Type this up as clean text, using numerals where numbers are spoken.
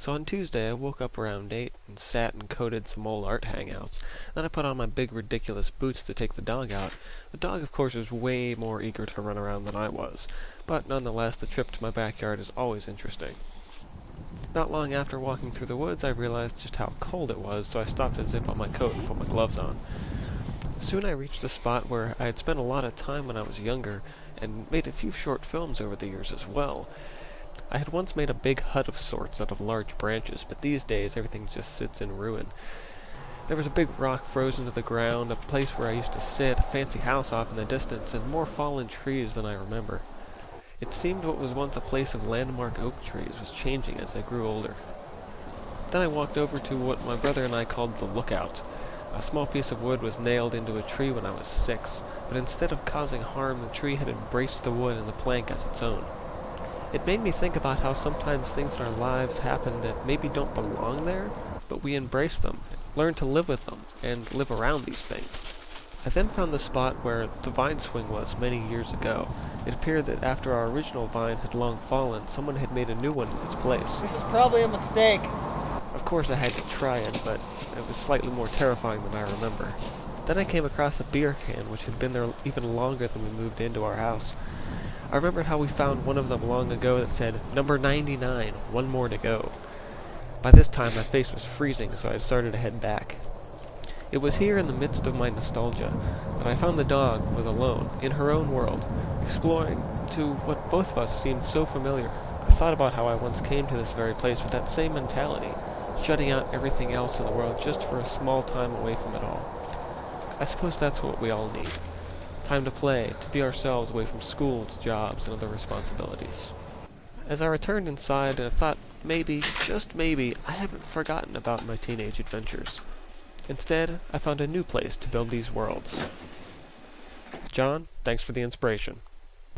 So on Tuesday, I woke up around 8 and sat and coded some old art hangouts. Then I put on my big ridiculous boots to take the dog out. The dog, of course, was way more eager to run around than I was, but nonetheless, the trip to my backyard is always interesting. Not long after walking through the woods, I realized just how cold it was, so I stopped to zip on my coat and put my gloves on. Soon I reached a spot where I had spent a lot of time when I was younger, and made a few short films over the years as well. I had once made a big hut of sorts out of large branches, but these days everything just sits in ruin. There was a big rock frozen to the ground, a place where I used to sit, a fancy house off in the distance, and more fallen trees than I remember. It seemed what was once a place of landmark oak trees was changing as I grew older. Then I walked over to what my brother and I called the lookout. A small piece of wood was nailed into a tree when I was 6, but instead of causing harm, the tree had embraced the wood and the plank as its own. It made me think about how sometimes things in our lives happen that maybe don't belong there, but we embrace them, learn to live with them, and live around these things. I then found the spot where the vine swing was many years ago. It appeared that after our original vine had long fallen, someone had made a new one in its place. This is probably a mistake. Of course I had to try it, but it was slightly more terrifying than I remember. Then I came across a beer can which had been there even longer than we moved into our house. I remembered how we found one of them long ago that said, "Number 99, one more to go." By this time my face was freezing, so I started to head back. It was here in the midst of my nostalgia that I found the dog was alone, in her own world, exploring to what both of us seemed so familiar. I thought about how I once came to this very place with that same mentality, shutting out everything else in the world just for a small time away from it all. I suppose that's what we all need. Time to play, to be ourselves away from schools, jobs, and other responsibilities. As I returned inside, I thought maybe, just maybe, I haven't forgotten about my teenage adventures. Instead, I found a new place to build these worlds. John, thanks for the inspiration.